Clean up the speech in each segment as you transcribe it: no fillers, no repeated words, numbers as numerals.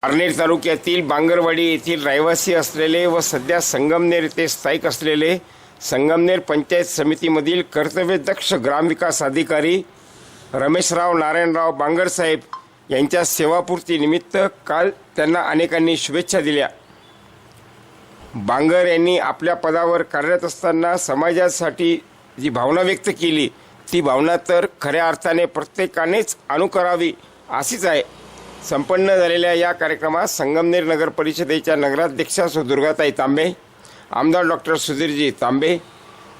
पारनेर तालुक्यातील बांगरवाडी येथील रहिवासी असलेले व सध्या संगमनेर येथे स्थायिक असलेले संगमनेर पंचायत समितीमधील कर्तव्यदक्ष ग्रामविकास अधिकारी रमेशराव नारायणराव बांगरसाहेब यांच्या सेवापूर्तीनिमित्त काल त्यांना अनेकांनी शुभेच्छा दिल्या। बांगर यांनी आपल्या पदावर कार्यरत असताना समाजासाठी जी भावना व्यक्त केली ती भावना तर खऱ्या अर्थाने प्रत्येकानेच अनुकरावी अशीच आहे। संपन्न झालेल्या या कार्यक्रमात संगमनेर नगर परिषदेच्या नगराध्यक्षा दुर्गाताई तांबे, आमदार डॉक्टर सुधीरजी तांबे,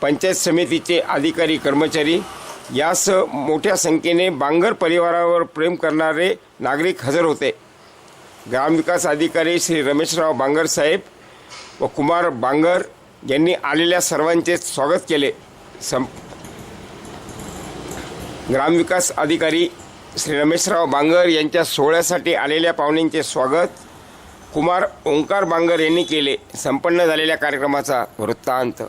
पंचायत समितीचे अधिकारी कर्मचारी यासह मोठ्या संख्येने बांगर परिवारावर प्रेम करणारे नागरिक हजर होते। ग्रामविकास अधिकारी श्री रमेशराव बांगरसाहेब व कुमार बांगर यांनी आलेल्या सर्वांचे स्वागत केले। ग्रामविकास अधिकारी श्री रमेशराव बांगर यांच्या सोहळ्यासाठी आलेल्या पाहुण्यांचे स्वागत कुमार ओंकार बांगर यांनी केले। संपन्न झालेल्या कार्यक्रमाचा वृत्तांत।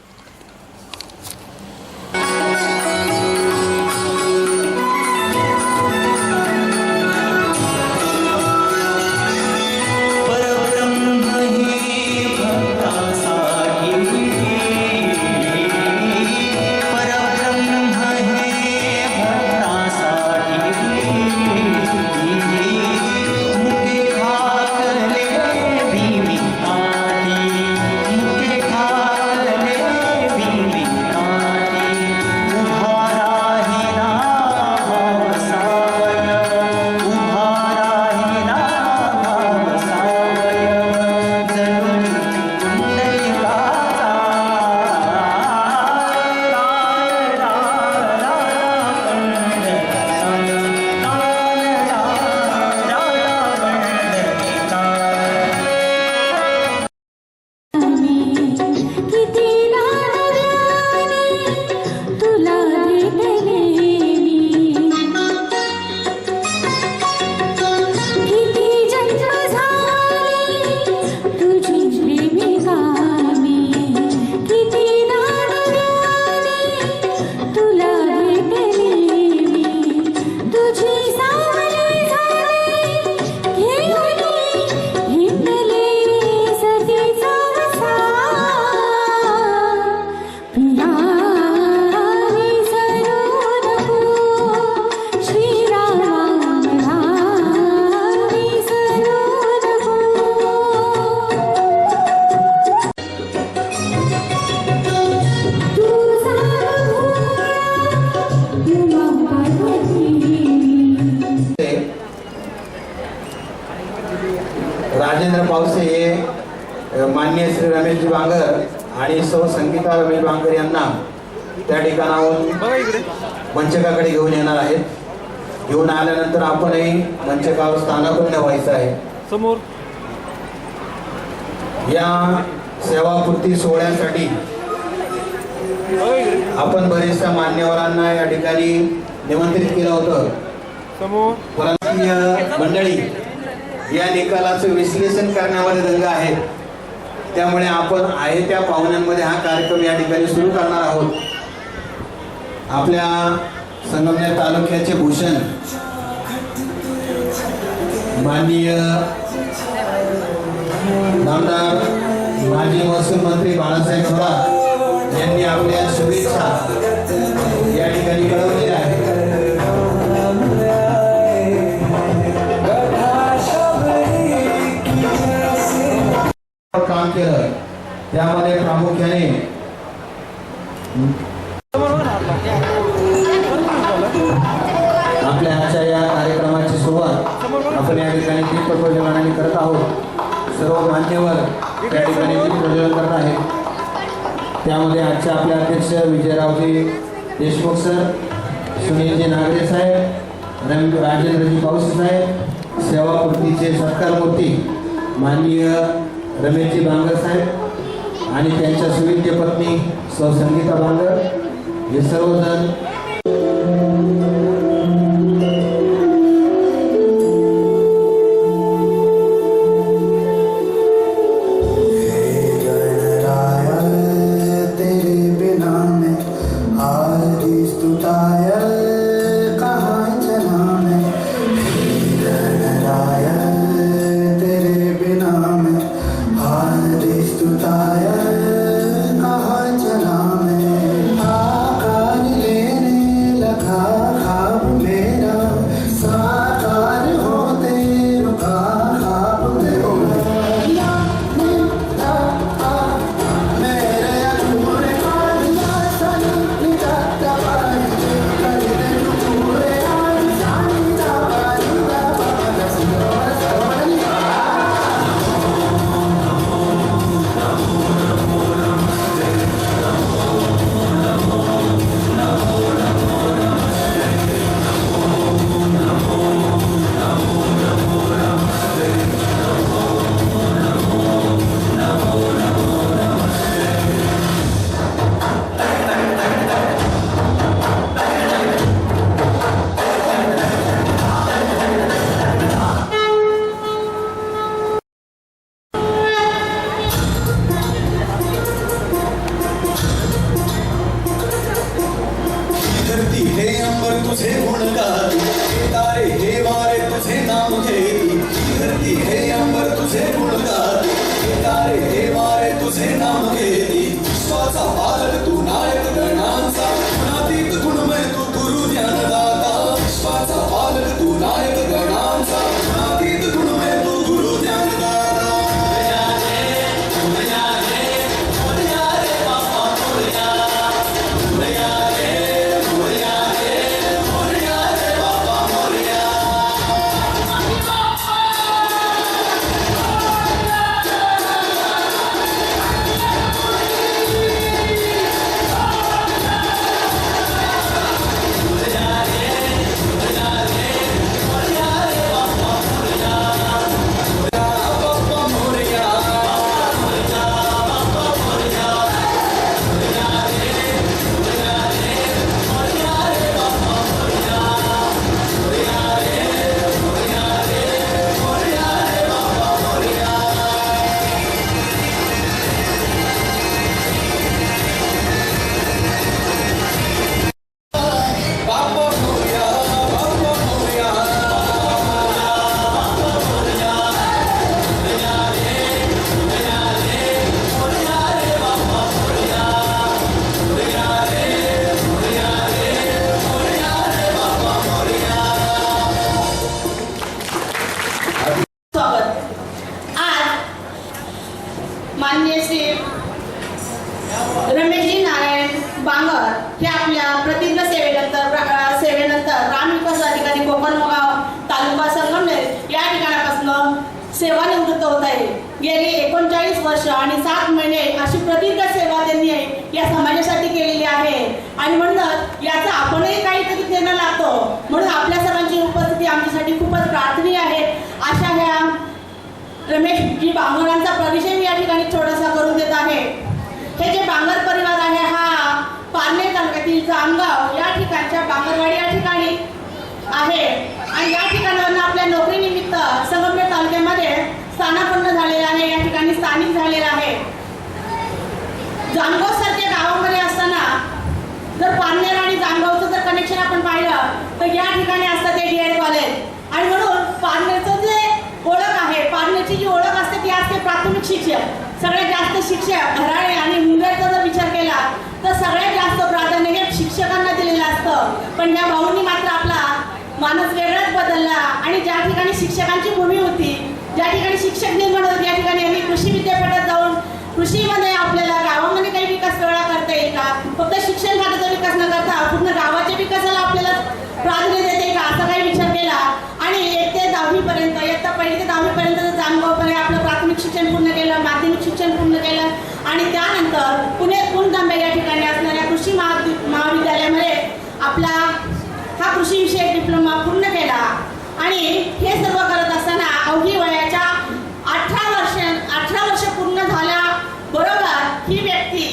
राजेंद्र पावसे हे माननीय श्री रमेशजी बांगर आणि सौ संगीता रमेश बांगर यांना त्या ठिकाणाहून मंचकाकडे घेऊन येणार आहेत। घेऊन आल्यानंतर आपणही मंचकावर स्थानापन्न व्हायचं आहे। समोर या सेवापूर्ती सोहळ्यासाठी आपण बरेचशा मान्यवरांना या ठिकाणी निमंत्रित केलं होतं। समोर परंतु मंडळी या निकालाचं विश्लेषण करण्यामध्ये दंग आहेत, त्यामुळे आपण आहे त्या पाहुण्यांमध्ये हा कार्यक्रम या ठिकाणी सुरू करणार आहोत। आपल्या संगमनेर तालुक्याचे भूषण माननीय नामदार माजी महसूल मंत्री बाळासाहेब थोरात यांनी आपल्या शुभेच्छा या ठिकाणी कळवलेल्या आहेत। काम केलं त्यामध्ये प्रामुख्याने आपल्या आजच्या या कार्यक्रमाची सुरुवात आपण या ठिकाणी दीप प्रज्वलनाने करत आहोत। सर्व मान्यवर त्या ठिकाणी दीप प्रज्वलन करत आहेत। त्यामध्ये आजच्या आपले अध्यक्ष विजयरावजी देशमुख सर, सुनीलजी नागरे साहेब, राजेंद्रजी पावसे साहेब, सेवापूर्तीचे सत्कारमूर्ती माननीय रमेशजी बांगर साहेब आणि त्यांच्या सुविद्य पत्नी सौ संगीता बांगर हे सर्वजण तेरे माननीय श्री रमेशजी नारायण बांगर हे आपल्या प्रदीर्घ सेवेनंतर ग्राम विकास अधिकारी कोकणगाव तालुका संगमनेर या ठिकाणापासून सेवानिवृत्त होत आहे. गेली 39 वर्ष आणि 7 महिने अशी प्रदीर्घ सेवा त्यांनी या समाजासाठी केलेली आहे आणि म्हणून याचा आपणही काहीतरी देणं लागतो. म्हणून आपल्या सर्वांची उपस्थिती आमच्यासाठी खूपच प्रार्थनीय आहे. अशा ह्या रमेशजी बांगरांचा परिचय मी या ठिकाणी थोडासा करून देत आहे. हे जे बांगर परिवार आहे हा पारनेर तालुक्यातील जामगाव या ठिकाणच्या बांगरवाडी या ठिकाणी आहे आणि या ठिकाणावरून आपल्या नोकरीनिमित्त संगमनेर तालुक्यामध्ये स्थानापन्न झालेला आहे. या ठिकाणी स्थानिक झालेला आहे. जामगाव सारख्या गावामध्ये असताना जर पारनेर आणि जामगावचं जर कनेक्शन आपण पाहिलं तर या ठिकाणी असतं ते DED कॉलेज आणि म्हणून पारनेरचं जे ओळख आहे, पारनेरची जी ओळख असते ती असते प्राथमिक शिक्षण. सगळ्यात जास्त शिक्षक घराणे आणि मुंबईचा जर विचार केला तर सगळ्यात जास्त प्राधान्य हे शिक्षकांना दिलेलं असतं. पण या भाऊंनी मात्र आपला मानस वेगळाच बदलला आणि ज्या ठिकाणी शिक्षकांची भूमी होती, ज्या ठिकाणी शिक्षक निर्माण होते त्या ठिकाणी यांनी कृषी विद्यापीठात जाऊन कृषीमध्ये आपल्याला गावामध्ये काही विकास वेगळा करता येईल का, फक्त शिक्षण खात्याचा विकास न करता पूर्ण गावाच्या विकासाला आपल्याला प्राधान्य देते का असा काही विचार केला आणि 1 ते 10वी पर्यंत इयत्ता 1 ते 10वी पर्यंत जामगावपर्यंत आपलं प्राथमिक शिक्षण पूर्ण केलं, माध्यमिक शिक्षण पूर्ण केलं आणि त्यानंतर पुणे पुणतांबे या ठिकाणी असणाऱ्या कृषी महाविद्यालयामध्ये आपला हा कृषी विषयक डिप्लोमा पूर्ण केला आणि हे सर्व करत असताना अवघी वयाच्या 18 वर्ष पूर्ण झाल्याबरोबर ही व्यक्ती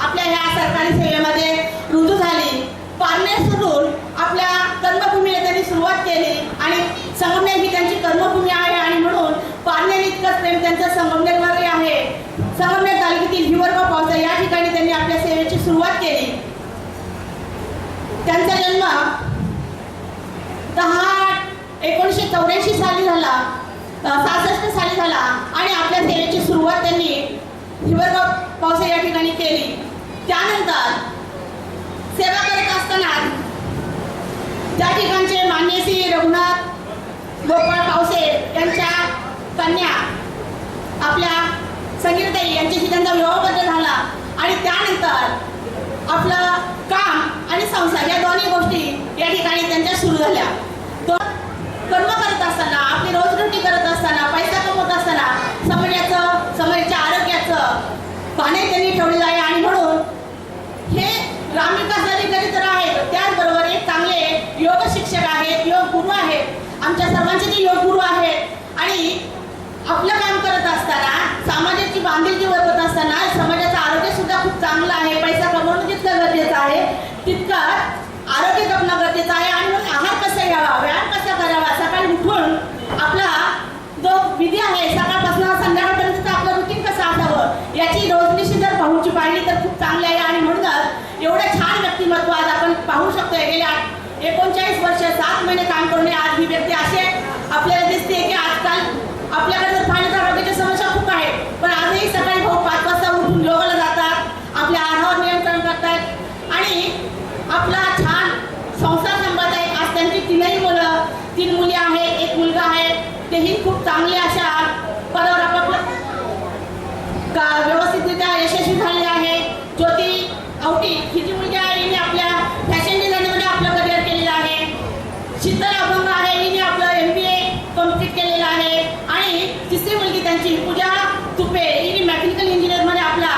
आपल्या ह्या सरकारी सेवेमध्ये रुजू झाली. पारनेर सोडून आपल्या कर्मभूमीला त्यांनी सुरुवात केली आणि संगमनेर ही त्यांची कर्मभूमी आहे आणि म्हणून पारनेर इतकंच प्रेम त्यांचं संगमनेरवरही आहे. संगमनेर तालुक्यातील हिवरगाव पावसा या ठिकाणी त्यांनी आपल्या सेवेची सुरुवात केली. त्यांचा जन्म 10/8/1984 साली झाला, 66 साली झाला आणि आपल्या सेवेची सुरुवात त्यांनी हिवरगाव पावसा या ठिकाणी केली. त्यानंतर सेवा करत असताना त्या ठिकाणचे माननीय श्री रघुनाथ गोपाळ पावसे यांच्या कन्या आपल्या संगीताई यांच्याशी त्यांचा विवाहबद्ध झाला आणि त्यानंतर आपलं काम आणि संसार या दोन्ही गोष्टी या ठिकाणी त्यांच्या सुरू झाल्या. तो कर्म करत असताना आपली रोजरोटी करत असताना पैसा कमवत असताना समाजाच्या आरोग्याचं पाणी त्यांनी ठेवलेलं आहे आणि म्हणून हे ग्रामविकास अधिकारी तर आहेत त्याचबरोबर एक चांगले योग शिक्षक आहेत, योग गुरु आहेत. आमच्या सर्वांचे ते योग गुरु आहेत आणि आपलं काम करत असताना समाजाची बांधिलकी वळवत असताना समाजाचं आरोग्य सुद्धा खूप चांगलं आहे. पैसा कमवणं जितकं गरजेचं आहे तितकं आरोग्य जपणं गरजेचं आहे आणि मग आहार कसा घ्यावा, व्यायाम कसा करावा, सकाळी उठून आपला जो विधी आहे सकाळपासून संध्याकाळपर्यंत आपलं रुटीन कसं असावं याची रोजनिशी जर भाऊची पाहिली तर खूप चांगली आहे आणि म्हणूनच एवढं छान व्यक्तिमत्व आज आपण पाहू शकतोय. गेल्या 39 वर्ष 7 महिने काम करून आज ही व्यक्ती असे आपल्याला दिसते की आजकाल आपल्याकडे जर पाहिलं तर आरोग्याच्या समस्या खूप आहेत पण आजही सकाळी भाऊ 5 वाजता उठून योगाला जातात, आपल्या आहारावर नियंत्रण करतात आणि आपला छान संसार सांभाळत आहेत. आज त्यांची 3 मुली आहेत, 1 मुलगा आहे. तेही खूप चांगले अशा पदावर आपापलं व्यवस्थितरित्या यशस्वी झालेले आहे. ज्योती आवटी ही जी मुलगी आहे हिने आपल्या फॅशन डिझायनिंगमध्ये आपलं करिअर केलेलं आहे. शीतल अभंग आहे हिने आपलं MBA कंप्लीट केलेलं आहे आणि तिसरी मुलगी त्यांची पूजा तुपे हिने मेकॅनिकल इंजिनिअरमध्ये आपला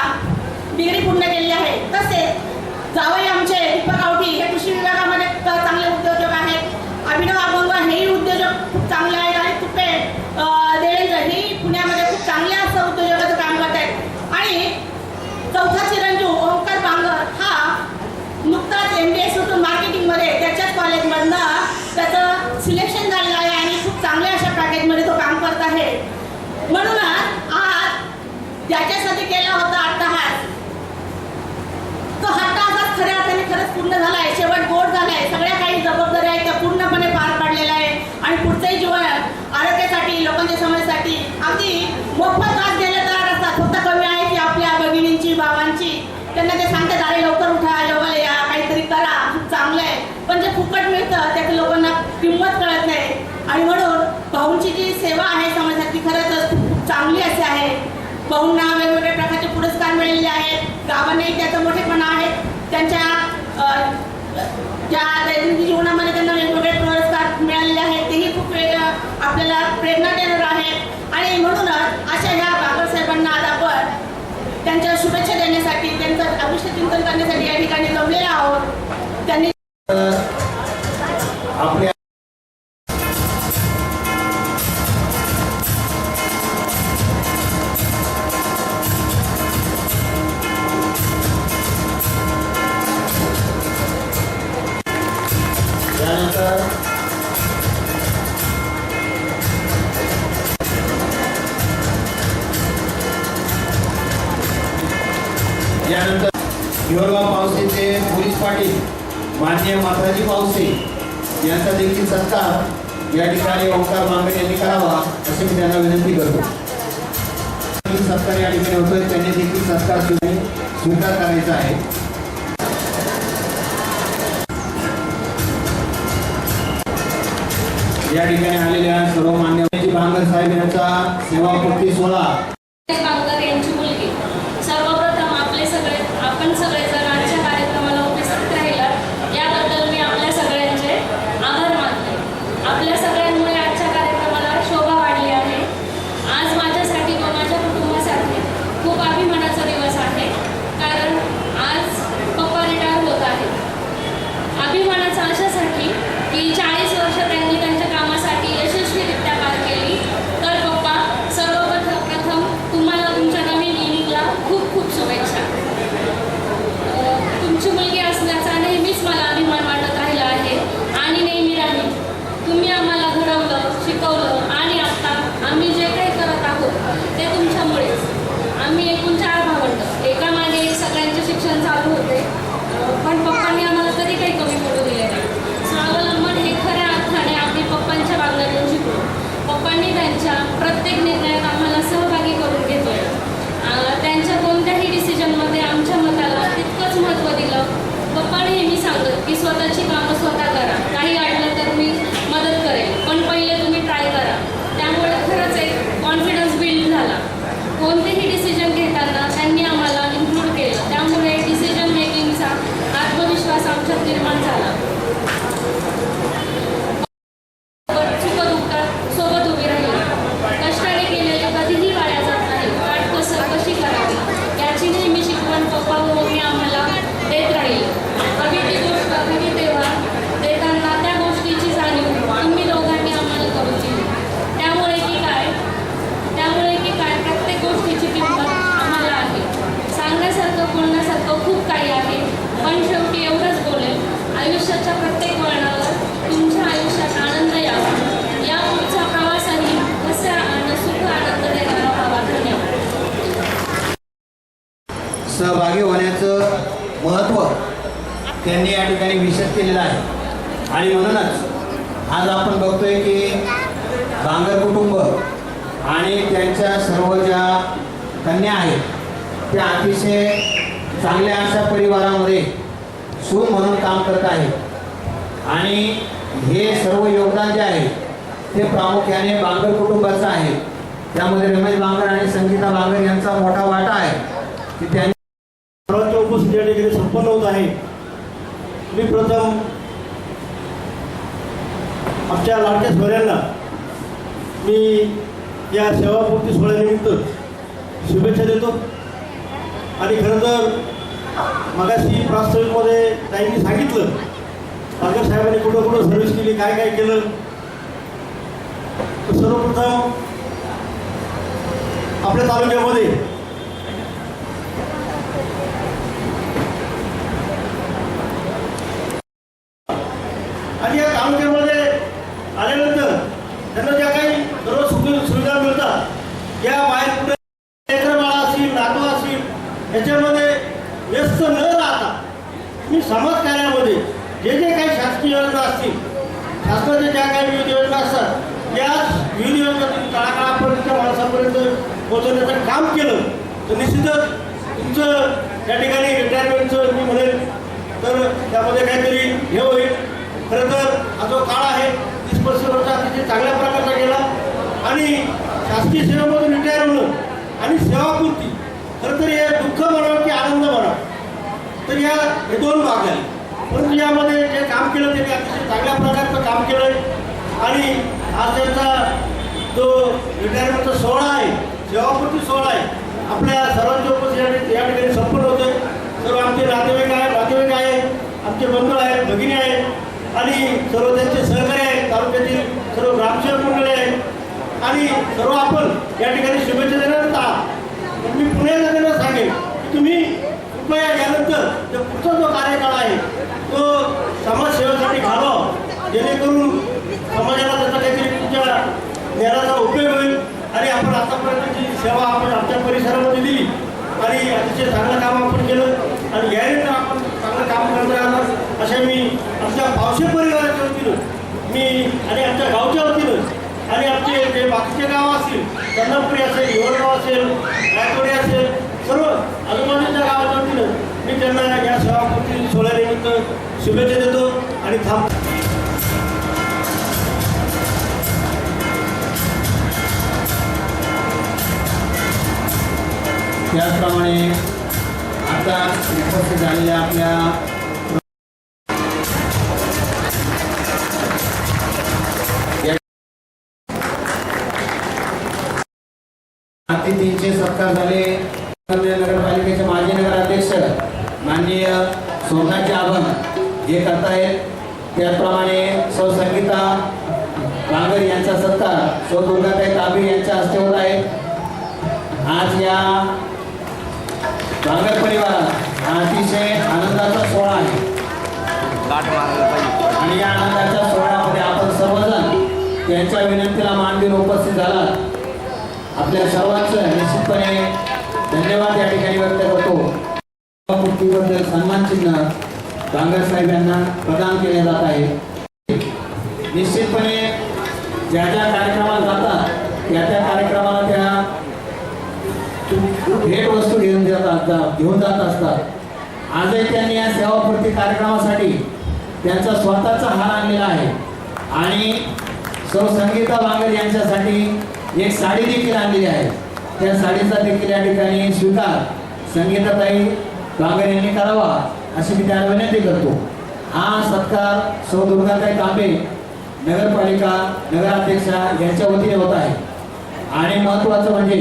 डिग्री पूर्ण केलेली आहे. तसेच जावई आमचे दीपक आवटी हे कृषी विभागामध्ये चांगले उद्योजक आहेत. अभिनव अभंग हेही उद्योजक खूप चांगले आहेत आणि तुपे देवेंद्र हेही पुण्यामध्ये खूप चांगल्या असं उद्योजकाचं काम करत आहेत आणि चौथा चिरंजीव ओंकार बांगर हा नुकताच MBA सुटून मार्केटिंगमध्ये त्याच्याच कॉलेजमधनं त्याचं सिलेक्शन झालेलं आहे आणि खूप चांगल्या अशा पॅकेजमध्ये तो काम करत आहे. म्हणून आज ज्याच्यासाठी केला होता अट्टहास तो अट्टहास खऱ्या अर्थाने खरंच पूर्ण झाला आहे. शेवट गोड झाला आहे. सगळ्या काही जबाबदाऱ्या आहेत त्या पूर्णपणे पार पाडलेल्या आहे आणि पुढचंही जीवन आरोग्यासाठी लोकांच्या समस्येसाठी अगदी मोफत त्रास द्यायला तयार असतात. फक्त कमी आहे की आपल्या भगिनींची भावांची त्यांना ते सांगतात अरे लवकर उठा, योगाला या, काहीतरी करा, खूप चांगलं आहे. पण जे फुकट मिळतं त्याचं लोकांना किंमत कळत नाही आणि म्हणून भाऊंची जी सेवा आहे समाजात ती खरंच खूप चांगली अशी आहे. भाऊंना वेगवेगळ्या गावांनाही त्याचा मोठेपणा आहे. त्यांच्या ज्या दैनंदिन जीवनामध्ये त्यांना वेगवेगळे पुरस्कार मिळालेले आहेत तेही खूप आपल्याला प्रेरणा देणार आहेत. आणि म्हणूनच अशा ह्या बाबर साहेबांना आज आपण त्यांच्या शुभेच्छा देण्यासाठी, त्यांचं अभिष्ट चिंतन करण्यासाठी या ठिकाणी जमलेलो आहोत. त्यांनी आपल्या यानंतर हिवरगाव पावसेचे पोलीस पाटील माननीय माताजी पावसे यांचा देखील सत्कार या ठिकाणी ओंकार मांगडे यांनी करावा असे मी त्यांना विनंती करतो. सत्कार या ठिकाणी होतोय, त्यांनी देखील सत्कार स्वीकार करायचा आहे. या ठिकाणी आलेल्या सर्व मान्यवरांची बांगर साहेब यांचा सेवापूर्ती सोहळा. बांगर यांची मुलगी. सर्वप्रथम आपण सगळेजण आजच्या कार्यक्रमाला उपस्थित राहिलात याबद्दल मी आपल्या सगळ्यांचे आभार मानते. आपल्या सगळ्यांमुळे आजच्या कार्यक्रमाला शोभा वाढली आहे. आज माझ्यासाठी व माझ्या कुटुंबासाठी खूप अभिमानाचा दिवस आहे, कारण आज पप्पा रिटायर होत आहेत. अभिमानाचा अशासाठी की 40 वर्ष त्यांनी त्यांच्या कामासाठी यशस्वीरित्या पार केली. तर पप्पा, सर्वप्रथम तुम्हाला तुमच्या नवीन इनिंगला खूप खूप शुभेच्छा. तुमची मुलगी असण्याचा नेहमीच मला अभिमान वाटत राहिला आहे आणि नेहमी राहील. तुम्ही आम्हाला घडवलं, शिकवलं आणि आता आम्ही जे काही करत आहोत ते तुमच्यामुळेच. आम्ही एकूण 4 भावंड, एकामागे एक सगळ्यांचे शिक्षण चालू होते, पण पप्पांनी आम्हाला कधी काही कमी पडू दिले नाही. स्वावलंबन हे खऱ्या अर्थाने आम्ही पप्पांच्या वागण्यातून शिकलो. पप्पांनी त्यांच्या प्रत्येक निर्णयात आम्हाला सहभागी करून घेतोय. त्यांच्या कोणत्याही डिसिजनमध्ये आमच्या मताला तितकंच महत्त्व दिलं. पप्पा नेहमी सांगत की स्वतःची कामं स्वतः करा, काही अडलं तर मी मदत करेन, पण पहिले तुम्ही ट्राय करा. त्यामुळे खरंच एक कॉन्फिडन्स बिल्ड झाला. कोणतेही डिसिजन घेताना त्यांनी आम्हाला इन्क्लूड केलं, त्यामुळे डिसिजन मेकिंगचा आत्मविश्वास आमच्यात निर्माण झाला. सोबत उभी राहिली. कष्टाने केलेले कधीही वाया जात नाही. वाटकसर कशी करावी याची नेहमी शिकवण पप्पा व मम्मी आम्हाला देत राहील. हवी ती गोष्ट हवी तेव्हा देताना त्या गोष्टीची जाणीव तुम्ही दोघांनी आम्हाला करून दिली. त्यामुळे की काय प्रत्येक गोष्टीची किंमत आम्हाला आहे. सांगण्यासारखं बोलण्यासारखं खूप काही आहे, पण शेवटी एवढंच बोलेल, आयुष्याच्या प्रत्येक वळणावर तुमच्या आयुष्यात आनंद यावा. या पुढचा प्रवासही कसा सुख आनंद देणारा व्हावा. धन्यवाद. सहभागी होण्याचं महत्त्व त्यांनी या ठिकाणी विशद केलेलं आहे. आणि म्हणूनच आज आपण बघतोय की बांगर कुटुंब आणि त्यांच्या सर्व ज्या कन्या आहेत त्या अतिशय चांगल्या अशा परिवारामध्ये सून म्हणून काम करत आहेत. आणि हे सर्व योगदान जे आहे ते प्रामुख्याने बांगर कुटुंबाचं आहे. त्यामध्ये रमेश बांगर आणि संगीता बांगर यांचा मोठा वाटा आहे की त्यांनी सर्वांच्या उपस्थिती या ठिकाणी संपन्न होत आहे. मी प्रथम आमच्या लाडक्या सोहळ्यांना मी या सेवापूर्ती सोहळ्यानिमित्त शुभेच्छा देतो. आणि खरं तर मगाशी प्रास्ताविकमध्ये ताईंनी सांगितलं बांगर साहेबांनी कुठं कुठं सर्व्हिस केली, काय काय केलं. तर सर्वप्रथम आपल्या तालुक्यामध्ये आणि या तालुक्यामध्ये आल्यानंतर त्यांना ज्या काही सर्व सुविधा मिळतात, या बाहेर कुठे लेकरबाळा असतील, नातू असतील, याच्यामध्ये व्यस्त न राहता मी समाजकार्यामध्ये जे जे काही शासकीय योजना असतील, शासनाच्या ज्या काही विविध योजना असतात, या विविध योजनातून तळागाळापर्यंत माणसापर्यंत पोहोचवण्याचं काम केलं तर निश्चितच तुमचं त्या ठिकाणी रिटायरमेंटचं मी म्हणेन तर त्यामध्ये काहीतरी हे होईल. खरं तर हा जो काळ आहे 30-35 वर्ष अतिशय चांगल्या प्रकारचा गेला आणि शासकीय सेवेमधून रिटायर होणं आणि सेवापूर्ती खरं तर हे दुःख म्हणावं की आनंद म्हणावं, तर हे दोन भाग झाले. परंतु यामध्ये जे काम केलं त्यांनी अतिशय चांगल्या प्रकारचं काम केलं आहे. आणि आज त्यांचा जो रिटायरमेंटचा सोहळा आहे, सेवापूर्ती सोहळा आहे, आपल्या सर्वांच्या उपस्थितीत या ठिकाणी संपन्न होतोय. सर्व आमचे नातेवाईक आहे, आमचे बंधू आहेत, भगिनी आहेत आणि सर्व त्यांचे सहकारी आहेत, तालुक्यातील सर्व ग्रामसेवक मंडळी आहेत आणि सर्व आपण या ठिकाणी शुभेच्छा देणारच आहात. मी पुन्हा एकदा त्यांना सांगेन की तुम्ही कृपया यानंतर जो पुढचा जो कार्यकाळ आहे तो समाजसेवेसाठी घालवा, जेणेकरून समाजाला त्याचा काहीतरी तुमच्या ज्ञानाचा उपयोग होईल. आणि आपण आतापर्यंत जी सेवा आपण आमच्या परिसरामध्ये दिली आणि अतिशय चांगलं काम आपण केलं आणि यानंतर आपण चांगलं काम करणार आहात अशा मी आमच्या पावसे परिवाराच्या वतीनं मी आणि आमच्या गावच्या वतीनं आणि आमचे जे बाकीचे गाव असतील, चंदनपुरी असेल, हिवरगाव असेल, रायतोडी असेल, सर्व आजूबाजूच्या गावाच्या वतीनं मी त्यांना या सेवापूर्ती सोहळ्यानिमित्त शुभेच्छा देतो आणि थांबतो. त्याचप्रमाणे आता उपस्थित झालेल्या आपल्या अतिथींचे सत्कार झाले. नगरपालिकेचे माजी नगराध्यक्ष माननीय सोमनाथजी आभंग हे करतायत. त्याचप्रमाणे सौ संगीता बांगर यांचा सत्कार सौ दुर्गाताई ताबे यांच्या हस्ते होत आहे. आज या बांगर परिवारात हा अतिशय आनंदाचा सोहळा आहे आणि या आनंदाच्या सोहळ्यामध्ये आपण सर्वजण त्यांच्या विनंतीला मान देऊन उपस्थित झालात. आपल्या सर्वांचं निश्चितपणे धन्यवाद या ठिकाणी व्यक्त करतो. मुक्तीबद्दल सन्मान चिन्ह बांगर साहेब यांना प्रदान केले जात आहे. निश्चितपणे ज्या ज्या कार्यक्रमाला जातात त्या त्या कार्यक्रमाला त्या भेट वस्तू घेऊन जात असतात. आजही त्यांनी या सेवापूर्ती कार्यक्रमासाठी त्यांचा स्वतःचा हार आणलेला आहे आणि सौ संगीता बांगर यांच्यासाठी एक साडी देखील आणलेली आहे. त्या साडीचा देखील या ठिकाणी स्वीकार संगीताताई बांगर यांनी करावा अशी मी त्यांना विनंती करतो. हा सत्कार सौ दुर्गाताई तांबे नगरपालिका नगराध्यक्षा यांच्या वतीने होत आहे. आणि महत्त्वाचं म्हणजे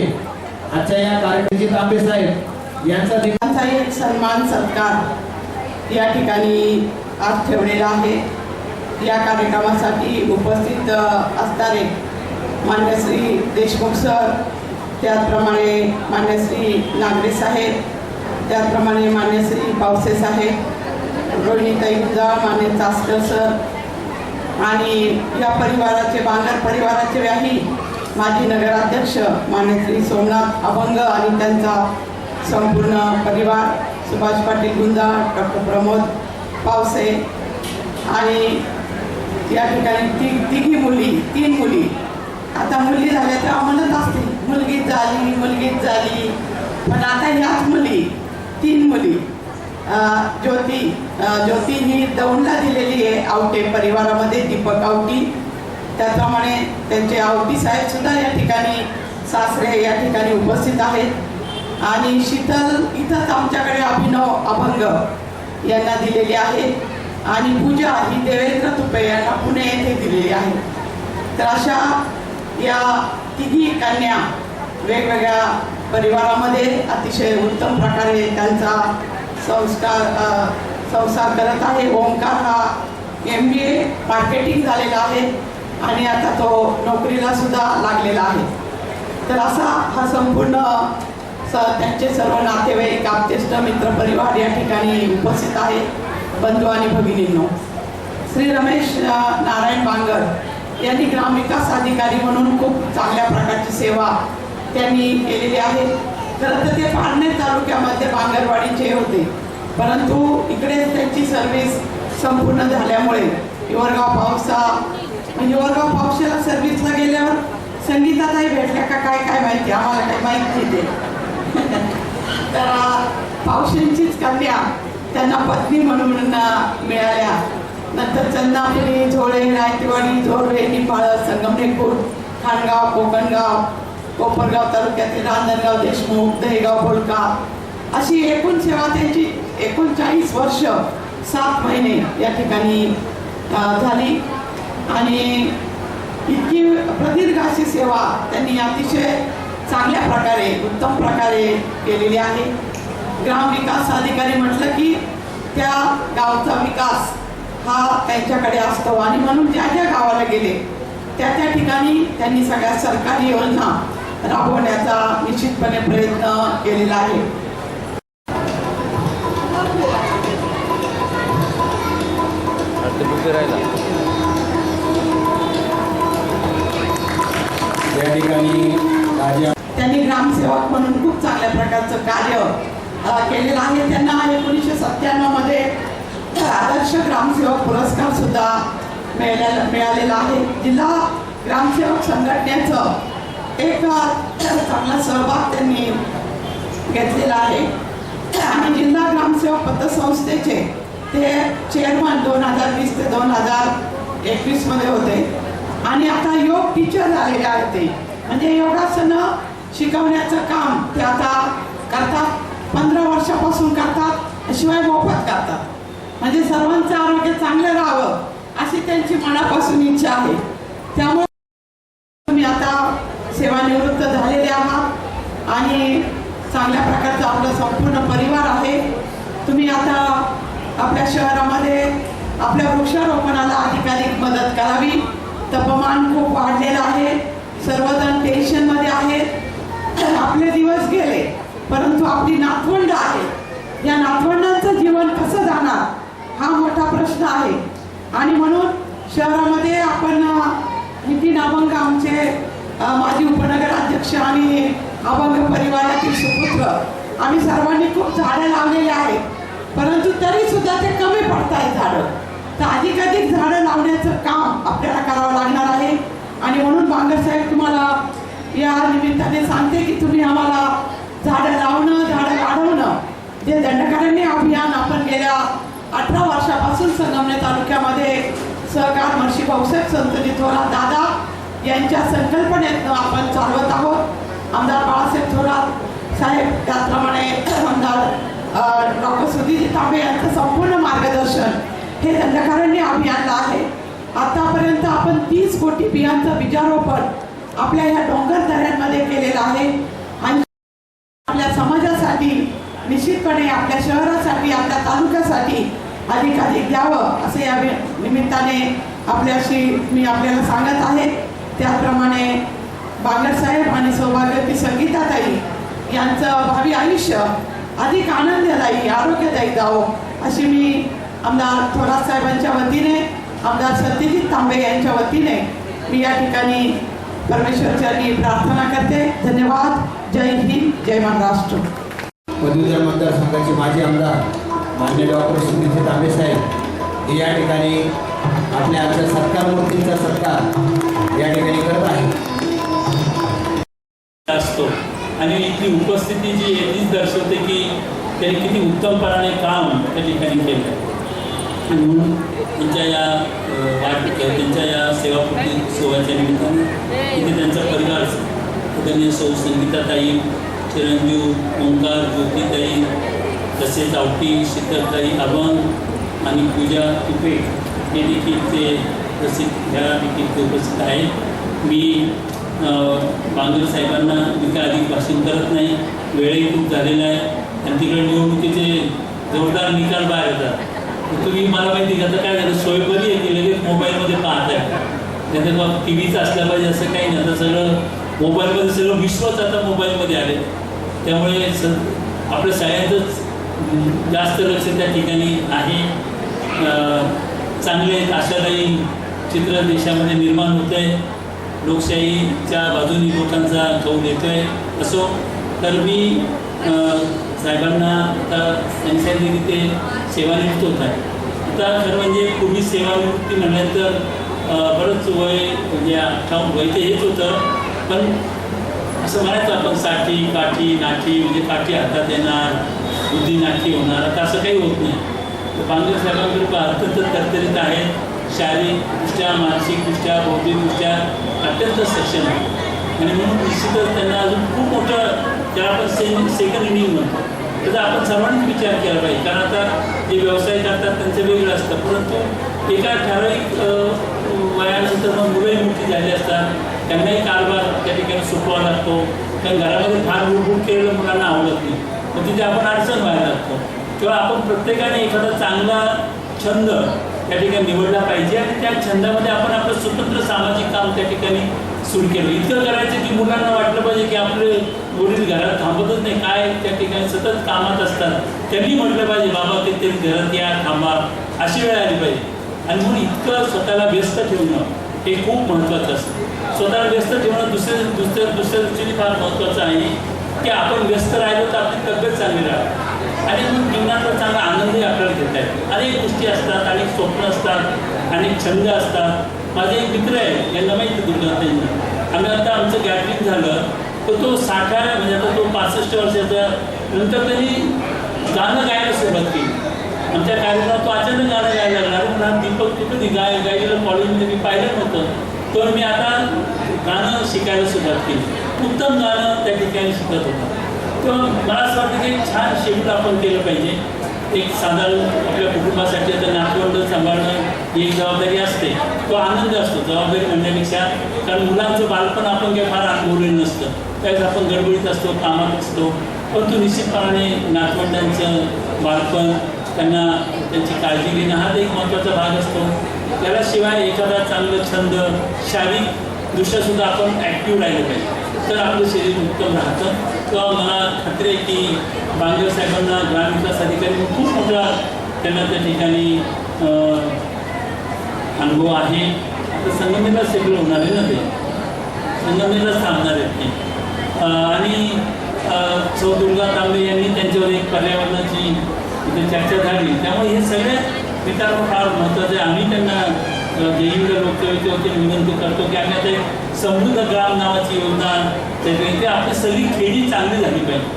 आजच्या या कार्यक्रमाची तांबे साहेब यांचा देखील एक सन्मान सत्कार या ठिकाणी आज ठेवलेला आहे. या कार्यक्रमासाठी उपस्थित असणारे मान्य श्री देशमुख सर, त्याचप्रमाणे मान्य श्री नागरे साहेब, त्याचप्रमाणे मान्य श्री पावसे साहेब, रोहिणीताई गुंजाळ, मान्य चासकर सर आणि या परिवाराचे बांगर परिवाराचे व्याही माजी नगराध्यक्ष मान्य श्री सोमनाथ अभंग आणि त्यांचा संपूर्ण परिवार, सुभाष पाटील गुंजाळ, डॉक्टर प्रमोद पावसे आणि या ठिकाणी तीन मुली आता मुली झाल्या तर म्हणत असतील मुलगीच झाली पण आता ह्याच मुली 3 मुली. ज्योती ही दौंडला दिलेली आहे आवटे परिवारामध्ये, दीपक आवटी. त्याप्रमाणे त्यांचे आवटी साहेब सुद्धा या ठिकाणी सासरे या ठिकाणी उपस्थित आहेत आणि शीतल इथंच आमच्याकडे अभिनव अभंग यांना दिलेली आहे आणि पूजा ही देवेंद्र तुपे यांना पुणे येथे दिलेली आहे. तर अशा या तिघी कन्या वेगवेगळ्या परिवारामध्ये अतिशय उत्तम प्रकारे त्यांचा संसार करत आहे. ओंकार हा MBA मार्केटिंग झालेला आहे आणि आता तो नोकरीला सुद्धा लागलेला आहे. तर असा हा संपूर्ण त्यांचे सर्व नातेवाईक, आप्तेष्ट, मित्रपरिवार या ठिकाणी उपस्थित आहे. बंधू आणि भगिनींनो, श्री रमेश नारायण बांगर यांनी ग्रामविकास अधिकारी म्हणून खूप चांगल्या प्रकारची सेवा त्यांनी केलेली आहे. खरं तर ते पारनेर तालुक्यामध्ये बांगरवाडीचे होते, परंतु इकडेच त्यांची सर्व्हिस संपूर्ण झाल्यामुळे हिवरगाव पावसाला सर्व्हिसला गेल्यावर संगीताताई भेटल्या का काय माहिती, आम्हाला काही माहीत नाही ते. तर पावशींचीच कन्या त्यांना पत्नी म्हणून मिळाल्या. नंतर चंदापुरी, झोळे, रायतेवाडी, झोरवे, निफाळ, संगमनेरपूर, खाणगाव, कोकणगाव कोपरगाव तालुक्यातील रांजणगाव देशमुख, दहेगाव बोलका अशी एकूण सेवा त्यांची 39 वर्ष 7 महिने या ठिकाणी झाली आणि इतकी प्रदीर्घ अशी सेवा त्यांनी अतिशय चांगल्या प्रकारे उत्तम प्रकारे केलेली आहे. ग्रामविकास अधिकारी म्हटलं की त्या गावचा विकास हा त्यांच्याकडे असतो आणि म्हणून ज्या ज्या गावाला गेले त्या त्या ठिकाणी त्यांनी सगळ्या सरकारी योजना राबवण्याचा निश्चितपणे प्रयत्न केलेला आहे. या ठिकाणी त्यांनी ग्रामसेवक म्हणून खूप चांगल्या प्रकारचं कार्य केलेलं आहे. त्यांना 1997 मध्ये आदर्श ग्रामसेवक पुरस्कार सुद्धा मिळालेला आहे. जिल्हा ग्रामसेवक संघटनेचं एक चांगला सहभाग त्यांनी घेतलेला आहे आणि जिल्हा ग्रामसेवक पतसंस्थेचे ते चेअरमन 2020 ते 2021 मध्ये होते आणि आता योग टीचर झालेले आहेत. ते म्हणजे योगासनं शिकवण्याचं काम ते आता करतात. 15 वर्षापासून करतात, शिवाय मोफत करतात. म्हणजे सर्वांचं आरोग्य चांगलं राहावं अशी त्यांची मनापासून इच्छा आहे. त्यामुळे तुम्ही आता सेवानिवृत्त झालेले आहात आणि चांगल्या प्रकारचा आपला संपूर्ण परिवार आहे. तुम्ही आता आपल्या शहरामध्ये आपल्या वृक्षारोपणाला अधिकाधिक मदत करावी. तापमान खूप वाढलेलं आहे, सर्वजण टेन्शनमध्ये आहेत. आपले दिवस गेले परंतु आपली नातवंड आहे, या नातवंडांचं जीवन कसं जाणार हा मोठा प्रश्न आहे आणि म्हणून शहरामध्ये आपण नितीन अभंग आमचे माजी उपनगराध्यक्ष आणि अभंग परिवारातील सुपुत्र आम्ही सर्वांनी खूप झाडं लावलेली आहेत, परंतु तरी सुद्धा ते कमी पडत आहेत झाडं. तर अधिकाधिक झाडं लावण्याचं काम आपल्याला करावं लागणार आहे आणि म्हणून बांगर साहेब तुम्हाला या निमित्ताने सांगते की तुम्ही आम्हाला झाडं लावणं, झाडं वाढवणं जे दंडकारण्य अभियान आपण गेल्या 18 वर्षापासून संगमनेर तालुक्यामध्ये सहकार महर्षी भाऊसाहेब संतजी थोरात दादा यांच्या संकल्पनेतनं आपण चालवत आहोत. आमदार बाळासाहेब थोरात साहेब, त्याचप्रमाणे आमदार डॉक्टर सुधीजी तांबे यांचं संपूर्ण मार्गदर्शन हे दंडकारण्य अभियानला आहे. आतापर्यंत आपण 30 कोटी बियांचं बीजारोपण आपल्या ह्या डोंगर दऱ्यांमध्ये केलेलं आहे आणि आपल्या समाजासाठी निश्चितपणे आपल्या शहरासाठी आपल्या तालुक्यासाठी अधिकाधिक द्यावं असं या निमित्ताने मी आपल्याला सांगत आहे. त्याप्रमाणे बांगर साहेब आणि सौभाग्यवती संगीताताई यांचं भावी आयुष्य अधिक आनंददायी आरोग्यदायी जावं अशी मी आमदार थोरात साहेबांच्या वतीने, आमदार सत्यजित तांबे यांच्या वतीने मी या ठिकाणी परमेश्वरचरणी प्रार्थना करते. धन्यवाद. जय हिंद, जय महाराष्ट्र. पदवीधर मतदारसंघाचे माजी आमदार माननीय डॉक्टर सुधीजी तांबे साहेब हे या ठिकाणी आपल्या आमच्या सत्कार मूर्तींचा सत्कार या ठिकाणी करत आहे असतो आणि इथली उपस्थिती जी आहे तीच दर्शवते की त्यांनी किती उत्तमपणाने काम त्या ठिकाणी केलं. म्हणून त्यांच्या या त्यांच्या या सेवापूर्ती सोहळ्याच्या निमित्ताने इथे त्यांचा परिवार त्यांनी संगीताताई, चिरंजीव, ओंकार, ज्योतिताई, तसेच आवटी, शीतलताई, अभंग आणि पूजा तुपे हे देखील ते प्रसिद्ध ह्या देखील ते उपस्थित आहेत. मी बांगर साहेबांना मी काय अधिक भाषण करत नाही, वेळही खूप झालेला आहे आणि तिकडे निवडणुकीचे जोरदार निकाल बाहेर येतात. तुम्ही मला माहिती का, तर काय झालं, सोय बरी आहे की लगेच मोबाईलमध्ये पाहताय, त्यानंतर मग टी व्हीचं असलं पाहिजे असं काही नाही. आता सगळं मोबाईलमध्ये, सगळं विश्वच आता मोबाईलमध्ये आले, त्यामुळे आपल्या सगळ्यांचंच जास्त लक्ष त्या ठिकाणी आहे. चांगले आशादायी चित्र देशामध्ये निर्माण होत आहे. लोकशाहीच्या बाजूनी लोकांचा कौल येतो आहे. असो तर मी साहेबांना आता त्यांनी सांगितले की ते सेवानिवृत्त होत आहे. आता खरं म्हणजे पूर्वी सेवानिवृत्ती म्हटल्यानंतर बरंच वय म्हणजे 58 वय ते हेच होतं, पण असं म्हणायचं आपण साठी काठी नाठी म्हणजे काठी हातात येणार, बुद्धी नाठी होणार. आता असं काही होत नाही. तर बांगर साहेबांकडे अत्यंत तरतरीत आहेत, शारीरिकदृष्ट्या, मानसिकदृष्ट्या, बौद्धिकदृष्ट्या अत्यंत सक्षम आहे. आणि म्हणून निश्चितच त्यांना अजून खूप मोठं ज्याला आपण सेकंड इनिंग म्हणतो त्याचा आपण सर्वांनीच विचार केला पाहिजे. कारण आता जे व्यवसाय करतात त्यांचं वेगळं असतं, परंतु एका ठराविक वयानंतर मग मुलंही मोठी झाली असतात, त्यांनाही कारभार त्या ठिकाणी सोपवा लागतो. कारण घरामध्ये फार मूलभूत केलेलं मुलांना आवडत नाही, मग तिथे आपण अडचण व्हायला लागतो. किंवा आपण प्रत्येकाने एखादा चांगला छंद त्या ठिकाणी निवडला पाहिजे आणि त्या छंदामध्ये आपण आपलं स्वतंत्र सामाजिक काम त्या ठिकाणी सुरू केलं. इतकं करायचं की मुलांना वाटलं पाहिजे की आपले वडील घरात थांबतच नाही, काय त्या ठिकाणी सतत कामात असतात, त्यांनी म्हटलं पाहिजे बाबा ते घरात या थांबा, अशी वेळ आली पाहिजे. आणि म्हणून इतकं स्वतःला व्यस्त ठेवणं हे खूप महत्त्वाचं असतं. स्वतःला व्यस्त ठेवणं दुसऱ्या दृष्टीने फार महत्त्वाचं आहे की आपण व्यस्त राहिलो तर आपली तब्येत चांगली राहते आणि मग जीवनाचा चांगला आनंदही आपल्याला घेता येतो. अनेक गोष्टी असतात, अनेक स्वप्न असतात, अनेक छंद असतात. माझे एक मित्र आहे, यांना माहिती दुर्गा त्यांनी, आम्ही आता आमचं गॅदरिंग झालं तर तो 60 म्हणजे आता तो 65 वर्षाचा, नंतर त्यांनी गाणं गायला सुरुवात केली. आमच्या कार्यक्रमात तो अचानक गाणं गायला लागला. म्हणून दीपक तू कधी गायलेलं कॉलेजमध्ये मी पाहिलं नव्हतं, तर मी आता गाणं शिकायला सुरुवात केली. उत्तम गाणं त्या ठिकाणी शिकत होता. तेव्हा मला असं वाटतं की छान शेड्यूल आपण केलं पाहिजे. एक साधारण आपल्या कुटुंबासाठी आता नातवंड सांभाळणं ही एक जबाबदारी असते, तो आनंद असतो जबाबदारी म्हणण्यापेक्षा. कारण मुलांचं बालपण आपण काही फार अनुभवलेलं नसतं, त्यावेळेस आपण गडबडीत असतो, कामात असतो, परंतु निश्चितपणाने नातवंडांचं बालपण, त्यांना त्यांची काळजी घेणं हा एक महत्त्वाचा भाग असतो. त्याला शिवाय एखादा चांगलं छंद, शारीरिक दृष्ट्यासुद्धा आपण ॲक्टिव्ह राहिलं पाहिजे, तर आपलं शरीर उत्तम राहतं. किंवा मला खात्री आहे की बांगर साहेबांना ग्रामविकास अधिकारी खूप मोठा त्यांना त्या ठिकाणी अनुभव आहे. आता संगमनेरला सेटल होणार आहे ना, ते संगमनेरलाच थांबणार आहेत ते. आणि सौ दुर्गा तांबे यांनी त्यांच्यावर एक पर्यावरणाची इथे चर्चा झाली, त्यामुळे हे सगळे विचार फार महत्त्वाचे. आम्ही त्यांना जेईला लोकसेवेचे विनंती करतो की आम्ही आता एक समृद्ध ग्राम नावाची योजना ते आपली सगळी खेडी चांगली झाली पाहिजे,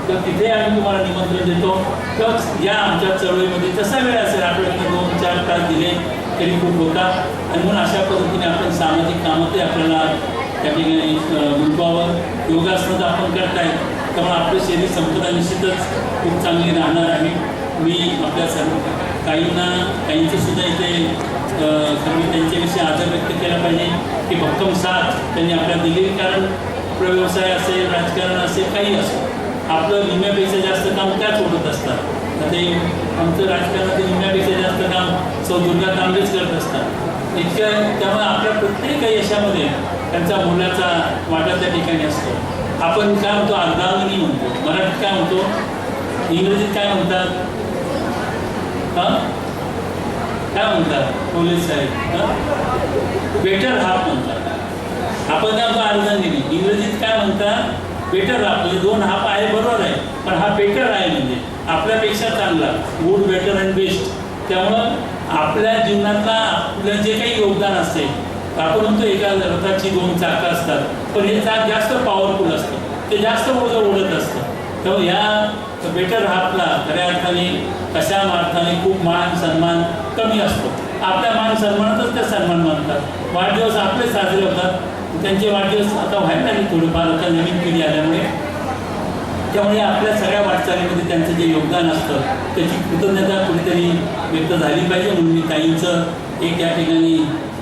तर तिथे आम्ही तुम्हाला निमंत्रण देतो. तर या आमच्या चळवळीमध्ये जसा वेळ असेल आपल्याला 2-4 तास दिले तरी खूप होतात. आणि म्हणून अशा पद्धतीने आपण सामाजिक कामातही आपल्याला त्या ठिकाणी गुंतवावं. योगासनं तर आपण करताय, त्यामुळे आपलं शरीर संपदा निश्चितच खूप चांगली राहणार आहे. मी आपल्या सर्व काहींचं सुद्धा इथे त्यांच्याविषयी आदर व्यक्त केला पाहिजे की भक्कम साथ त्यांनी आपल्याला दिली. कारण आपला व्यवसाय असेल, राजकारण असेल, काही असो, आपलं निम्म्यापेक्षा जास्त काम त्याच होत असतात. ते आमचं राजकारणातील निम्म्यापेक्षा जास्त काम सौ दुर्गा तांबेच करत असतात. इतकं त्यामुळे आपल्या प्रत्येक यशामध्ये त्यांचा मोलाचा वाटा त्या ठिकाणी असतो. आपण काय म्हणतो, अर्धांगिनी म्हणतो, मराठीत काय म्हणतो, इंग्रजीत काय म्हणतात, काय म्हणतात पोलीस साहेब, बेटर हाफ म्हणतात. आपण काय म्हणतो अर्धांगिनी, इंग्रजीत काय म्हणतात बेटर हाफ. म्हणजे 2 हाफ आहे, बरोबर आहे, पण हा बेटर आहे म्हणजे आपल्यापेक्षा चांगला, गुड, बेटर अँड बेस्ट. त्यामुळं आपल्या जीवनातला आपलं जे काही योगदान असते, आपण म्हणतो एका रथाची 2 चाकं असतात, पण हे चाक जास्त पॉवरफुल असतं, ते जास्त ओढत असतं. त्यामुळे ह्या बेटर हाफला खऱ्या अर्थाने कशा अर्थाने खूप मान सन्मान कमी असतो. आपल्या मान सन्मानातच ते सन्मान मानतात. वाढदिवस आपले साजरे होतात, त्यांचे वाढदिवस आता व्हायला लागले थोडेफार, आता नवीन पिढी आल्यामुळे. त्यामुळे आपल्या सगळ्या वाटचालीमध्ये त्यांचं जे योगदान असतं त्याची कृतज्ञता कुठेतरी व्यक्त झाली पाहिजे. म्हणून मी ताईंचं एक त्या ठिकाणी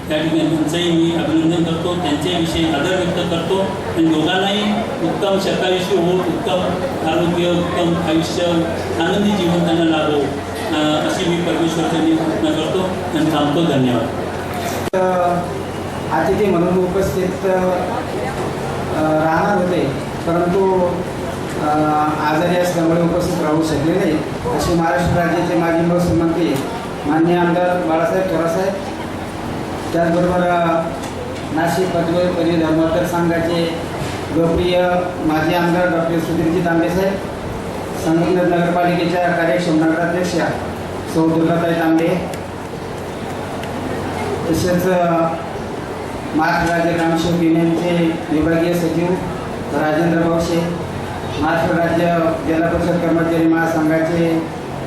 त्यांचंही मी अभिनंदन करतो, त्यांच्याविषयी आदर व्यक्त करतो. आणि दोघांनाही उत्तम शतायुषी होऊन उत्तम आरोग्य, उत्तम आयुष्य, आनंदी जीवन त्यांना लाभो अशी मी परमेश्वराची प्रार्थना करतो आणि थांबतो. धन्यवाद. अतिथी म्हणून उपस्थित राहणार होते, परंतु आजारी असल्यामुळे उपस्थित राहू शकले नाही, असे महाराष्ट्र राज्याचे माजी महसूलमंत्री माननीय आमदार बाळासाहेब थोरातसाहेब, त्याचबरोबर नाशिक पदवीधर मतदारसंघाचे लोकप्रिय माजी आमदार डॉक्टर सुधीरजी तांबेसाहेब, संगमनेर नगरपालिकेच्या कार्यक्षम नगराध्यक्षा सौ दुर्गाताई तांबे, तसेच महाराष्ट्र राज्य ग्रामसेवक युनियनचे विभागीय सचिव राजेंद्र बावशे, महाराष्ट्र राज्य जिल्हा परिषद कर्मचारी महासंघाचे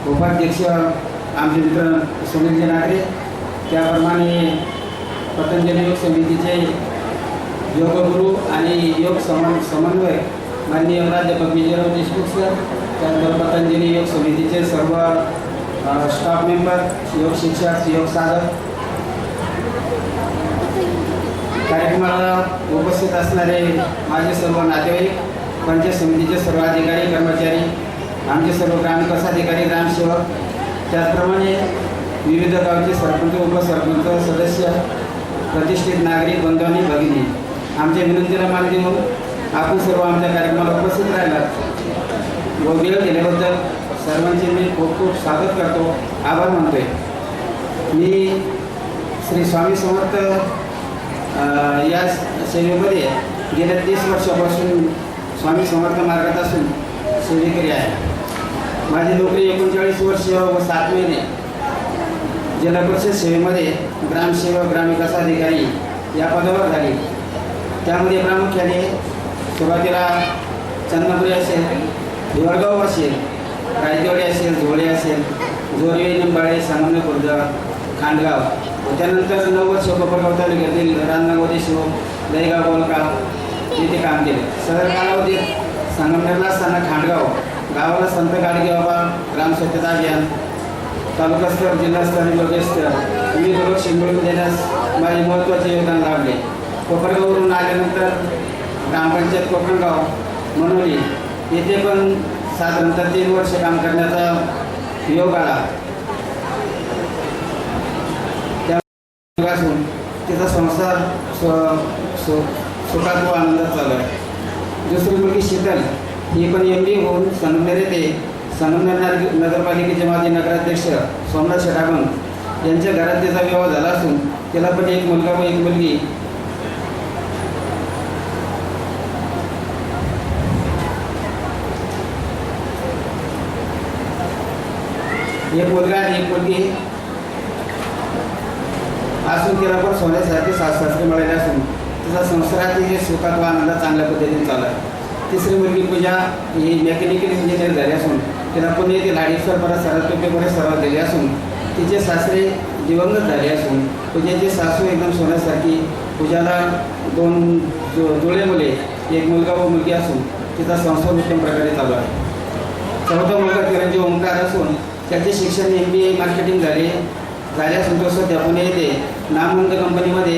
उपाध्यक्ष आमचे मित्र सुनीलजी नागरे, त्याप्रमाणे पतंजली योग समितीचे योगगुरू आणि योग समन्वय माननीय प्राध्यापक विजयराव देशमुख सर, त्यानंतर पतंजली योग समितीचे सर्व स्टाफ मेंबर, योग शिक्षक, योग साधक, कार्यक्रमाला उपस्थित असणारे माझे सर्व नातेवाईक, पंचायत समितीचे सर्व अधिकारी कर्मचारी, आमचे सर्व ग्रामविकास अधिकारी, ग्रामसेवक, त्याचप्रमाणे विविध गावचे सरपंच, उपसरपंच, सदस्य, प्रतिष्ठित नागरिक बंधू आणि भगिनी, आमच्या विनंतीला मान देऊन आपण सर्व आमच्या कार्यक्रमाला उपस्थित राहिलात व वेळ दिल्याबद्दल सर्वांचे मी खूप खूप स्वागत करतो, आभार मानतोय. मी श्री स्वामी समर्थ या सेवेमध्ये गेल्या 30 वर्षापासून स्वामी समर्थ मार्गात असून सेवेकरी आहे. माझी नोकरी 39 वर्ष व 7 महिने जिल्हा परिषद सेवेमध्ये ग्रामसेवक, ग्रामविकास अधिकारी या पदावर झाली. त्यामध्ये प्रामुख्याने सुरुवातीला चंदनपुरी असेल, हिवरगाव असेल, रायदेवाडी असेल, झोळे असेल, जोरवे, निंबाळे, संगमनेर खुर्द, खांडगाव व त्यानंतर 9 वर्ष कोपरगाव तालुक्यातील राजनागाव देशमुख, दहीगाव, गोलगाव येथे काम केले. सदर कालावधीत संगमनेरला असताना खांडगाव गावाला संत गाडगे बाबा ग्राम स्वच्छता अभियान, तालुकास्तर, जिल्हास्तर आणि लोकस्तर विविध लक्ष मिळवून देण्यास माझे महत्त्वाचे योगदान लाभले. कोपरगाववरून आल्यानंतर ग्रामपंचायत कोकणगाव, मनोली येथे पण साधारणतः 3 वर्ष काम करण्याचा योग आला. त्या असून तिचा संसार सुखात व आनंदात चालू आहे. दुसरी मुलगी शीतल, ही पण MBA होऊन संगमनेर येथे संगमनेर नगरपालिकेचे माजी नगराध्यक्ष सोमनाथ शेटागण यांच्या घरात तिचा विवाह झाला असून तिला पण एक मुलगा व एक मुलगी. एक मुलगा आणि एक मुलगी असून तिला पण सोन्यासारखे सासरे मिळाले असून तिचा संसारातील सुखात व आनंदात चांगल्या पद्धतीने चालू आहे. तिसरी मुलगी पूजा ही मेकॅनिकल इंजिनियर झाली असून तिला पुणे येथील हाडीश्वर परत सरस्वतीपुढे सराव दिले असून तिचे सासरे दिवंगत झाले असून पूजेची सासू एकदम सोन्यासारखी. पूजाला 2 जुळे मुले, एक मुलगा व मुलगी असून तिचा संसार उत्तम प्रकारे चालू आहे. चौथा मुलगा किरणजी ओंकार असून त्याचे शिक्षण MBA मार्केटिंग झाले असून तो सध्या पुणे येथे नामवंत कंपनीमध्ये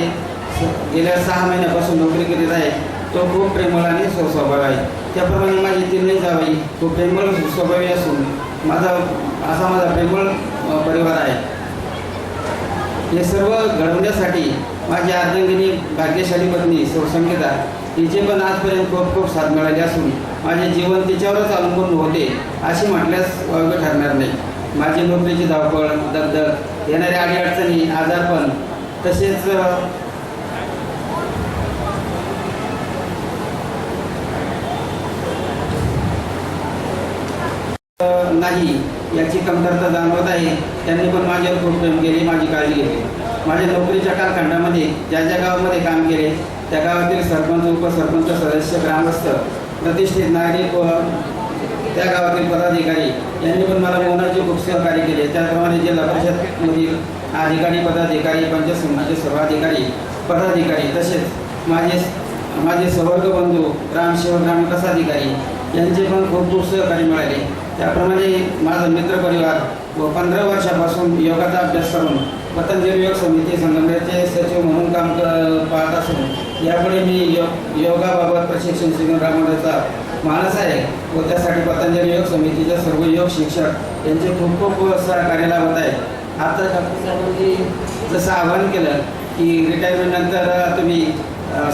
गेल्या 6 महिन्यापासून नोकरी करीत आहे. तो खूप प्रेमळ आणि स्वभाव आहे. त्याप्रमाणे माझी 3 जावई खूप प्रेमळ स्वभावी असून माझा प्रेमळ परिवार आहे. हे सर्व घडवण्यासाठी माझी अर्धांगिनी भाग्यशाली पत्नी संगीता हिचे पण आजपर्यंत खूप खूप साथ मिळाली असून माझे जीवन तिच्यावरच अवलंबून होते अशी म्हटल्यास वावगे ठरणार नाही. माझी नोकरीची धावपळ, दगदग, येणाऱ्या अडीअडचणी, आजारपण तसेच नाही याची कमतरता जाणवत आहे. त्यांनी पण माझ्यावर खूप प्रेम केले, माझी काळजी घेतली. माझ्या नोकरीच्या कालखंडामध्ये ज्या ज्या गावामध्ये काम केले त्या गावातील सरपंच, उपसरपंच, सदस्य, ग्रामस्थ, प्रतिष्ठित नागरिक व त्या गावातील पदाधिकारी यांनी पण मला मौनाचे खूप सहकार्य केले. त्याप्रमाणे जिल्हा परिषदमधील अधिकारी, पदाधिकारी, पंचायत समितीचे सर्व अधिकारी, पदाधिकारी तसेच माझे सवर्ग बंधू, ग्रामसेवक, ग्रामविकास अधिकारी यांचे पण खूप खूप सहकार्य मिळाले. त्याप्रमाणे माझा मित्रपरिवार व 15 वर्षापासून योगाचा अभ्यास करून पतंजली योग समिती संगमनेरचे सचिव म्हणून काम पाहत असून यापुढे मी योगाबाबत प्रशिक्षण शिबिर राबवण्याचा मानस आहे व त्यासाठी पतंजली योग समितीचे सर्व योग शिक्षक यांचे खूप खूप सहकार्य लाभत आहे. आता डॉक्टर जसं आवाहन केलं की रिटायरमेंटनंतर तुम्ही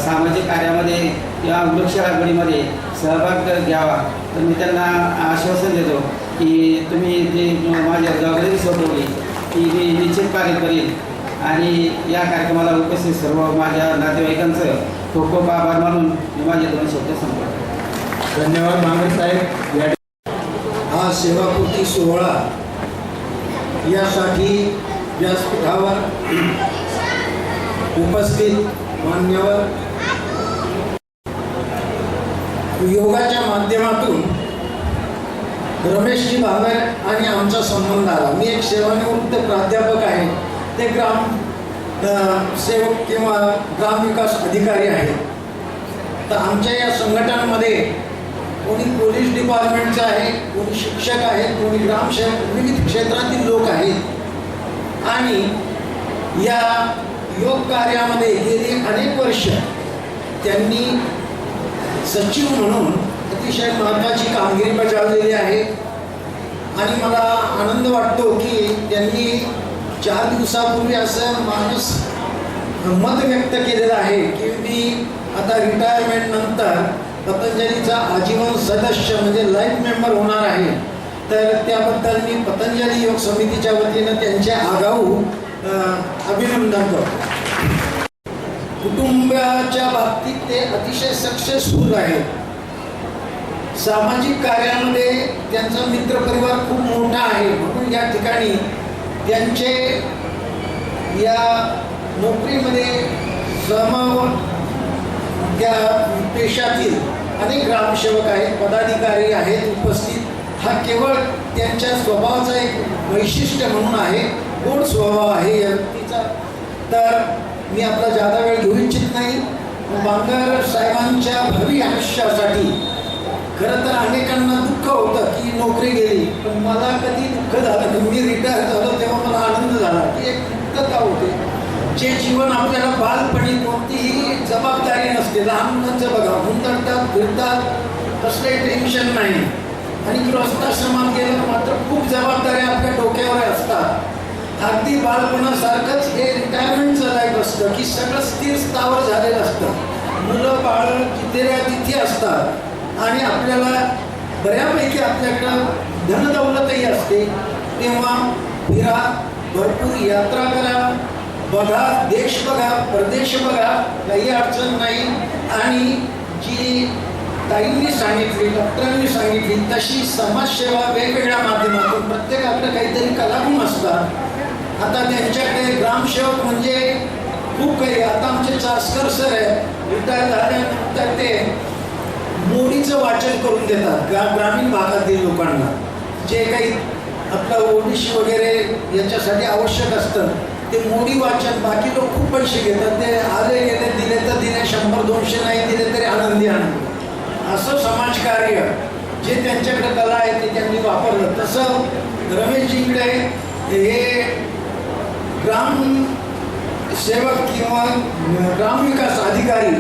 सामाजिक कार्यामध्ये किंवा वृक्ष लागवडीमध्ये सहभाग घ्यावा, तर मी त्यांना आश्वासन देतो की तुम्ही जी माझ्या जबाबदारी सोपवली ती मी निश्चित पारित करीन. आणि या कार्यक्रमाला उपस्थित सर्व माझ्या नातेवाईकांचं खूप खूप आभार मानून मी माझे 2 शब्द संपवतो. धन्यवाद मांगरे साहेब. हा सेवाकृती सोहळा यासाठी व्यासपीठावर उपस्थित मान्यवर योगाच्या माध्यमातून रमेशजी भावे आणि आमचा संबंध आला. मी एक सेवानिवृत्त प्राध्यापक आहे, ते ग्राम सेवक किंवा ग्रामविकास अधिकारी आहेत. तर आमच्या या संघटनांमध्ये कोणी पोलीस डिपार्टमेंटचं आहे, कोणी शिक्षक आहेत, कोणी ग्रामसेवक, विविध क्षेत्रातील लोक आहेत. आणि या योग कार्यामध्ये गेली अनेक वर्ष त्यांनी सचिव म्हणून अतिशय महत्त्वाची कामगिरी बजावलेली आहे. आणि मला आनंद वाटतो की त्यांनी 4 दिवसापूर्वी असं मत व्यक्त केलेलं आहे की मी आता रिटायरमेंट नंतर पतंजलीचा आजीवन सदस्य म्हणजे लाईफ मेंबर होणार आहे. तर त्याबद्दल मी पतंजली योग समितीच्या वतीनं त्यांचे आगाऊ अभिनंदन करतो. कुटुंबाच्या बाबतीत ते अतिशय सक्सेसफुल आहेत. सामाजिक कार्यामध्ये त्यांचा मित्रपरिवार खूप मोठा आहे. म्हणून या ठिकाणी त्यांचे या नोकरीमध्ये त्या पेशातील अनेक ग्रामसेवक आहेत, पदाधिकारी आहेत उपस्थित. हा केवळ त्यांच्या स्वभावाचा एक वैशिष्ट्य म्हणून आहे, गोड स्वभाव आहे या व्यक्तीचा. तर मी आपला जादा वेळ घेऊ इच्छित नाही. बांगर साहेबांच्या भावी आयुष्यासाठी खरं तर अनेकांना दुःख होतं की नोकरी गेली, पण मला कधी दुःख झालं नाही. मी रिटायर झालो तेव्हा मला आनंद झाला की एक मुक्तता होते. जे जीवन आपल्याला बालपणी कोणतीही जबाबदारी नसते. लहान मुलांचं बघा, हुंदडतात, फिरतात, कसलंही टेन्शन नाही. आणि गृहस्थाश्रमात गेलं मात्र खूप जबाबदाऱ्या आपल्या डोक्यावर असतात. अगदी बालपणासारखंच हे रिटायरमेंटचं लाईफ असतं की सगळं स्थिर स्थावर झालेलं असतं. मुलं बाळ जिथे तिथे असतात आणि आपल्याला बऱ्यापैकी आपल्याकडं धनदौलतही असते. तेव्हा फिरा, भरपूर यात्रा करा, बघा, देश बघा, परदेश बघा, काही अडचण नाही. आणि जी ताईंनी सांगितली, डॉक्टरांनी सांगितली तशी समाजसेवा वेगवेगळ्या माध्यमातून प्रत्येकाकडे काहीतरी कलागुण असतात. आता त्यांच्याकडे ग्रामसेवक म्हणजे खूप काही. आता आमचे चासकर सर आहे, रिटायर झाल्यानंतर ते मोडीचं वाचन करून देतात ग्रामीण भागातील लोकांना. जे काही आपलं ओडिशी वगैरे याच्यासाठी आवश्यक असतं ते मोडी वाचन. बाकी लोक खूप पैसे घेतात, ते आले गेले, दिले तर दिले, 100-200 नाही दिले तरी आनंदी आनंद. असं समाजकार्य जे त्यांच्याकडे कला आहे ते त्यांनी वापरलं. तसं रमेशजीकडे हे ग्राम सेवक किंवा ग्रामविकास अधिकारी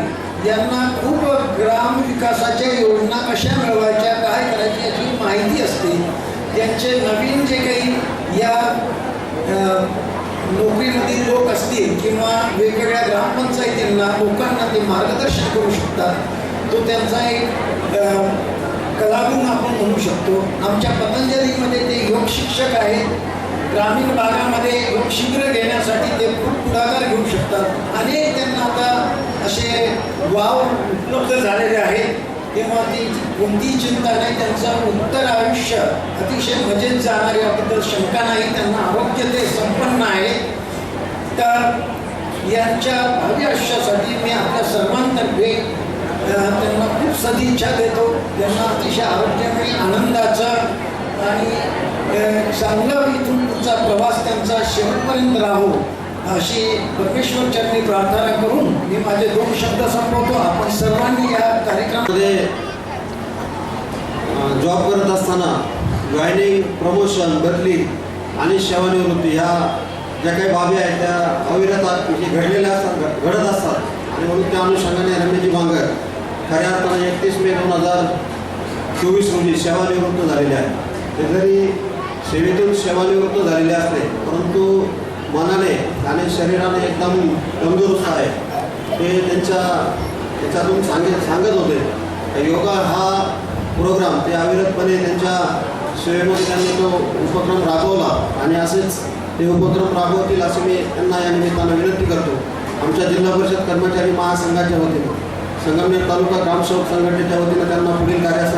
यांना खूप ग्रामविकासाच्या योजना कशा मिळवायच्या, काय करायच्या याची माहिती असते. त्यांचे नवीन जे काही या नोकरीमधील लोक असतील किंवा वेगवेगळ्या ग्रामपंचायतींना लोकांना ते मार्गदर्शन करू शकतात. तो त्यांचा एक कलागुण आपण म्हणू शकतो. आमच्या पतंजलीमध्ये ते योग शिक्षक आहेत. ग्रामीण भागामध्ये योग शिबिर घेण्यासाठी ते खूप पुढाकार घेऊ शकतात. अनेक त्यांना आता असे वाव उपलब्ध झालेले आहेत. तेव्हा ती कोणतीही चिंता नाही. त्यांचं उत्तर आयुष्य अतिशय मजेत जाणार याबद्दल शंका नाही. त्यांना आरोग्य ते संपन्न आहे. तर यांच्या भावी आयुष्यासाठी मी आपल्या सर्वांतर्फे त्यांना खूप सदिच्छा देतो. त्यांना अतिशय आरोग्यमय, आनंदाचं आणि चांगलं इथून पुढचा प्रवास त्यांचा शेवटपर्यंत राहो अशी परमेश्वर चरणी प्रार्थना करून मी माझे 2 शब्द संपवतो. आपण सर्वांनी या कार्यक्रमामध्ये जॉब करत असताना जॉईनिंग, प्रमोशन, बदली आणि सेवानिवृत्ती ह्या ज्या काही बाबी आहेत त्या अविरत घडलेल्या असतात, घडत असतात. आणि म्हणून त्या अनुषंगाने रमेशजी बांगर खऱ्या अर्थानं 31 मे 2024 रोजी सेवानिवृत्त झालेले आहेत. ते जरी सेवेतून सेवानिवृत्त झालेले असले परंतु मनाने आणि शरीराने एकदम तंदुरुस्त आहे. ते त्याच्यातून सांगत होते. योगा हा प्रोग्राम ते अविरतपणे त्यांच्या सेवेमध्ये त्यांनी तो उपक्रम राबवला आणि असेच ते उपक्रम राबवतील असे मी त्यांना या निमित्तानं विनंती करतो. आमच्या जिल्हा परिषद कर्मचारी महासंघाच्या वतीनं, संगमनेर तालुका ग्रामसेवक संघटनेच्या वतीनं त्यांना पुढील कार्यासाठी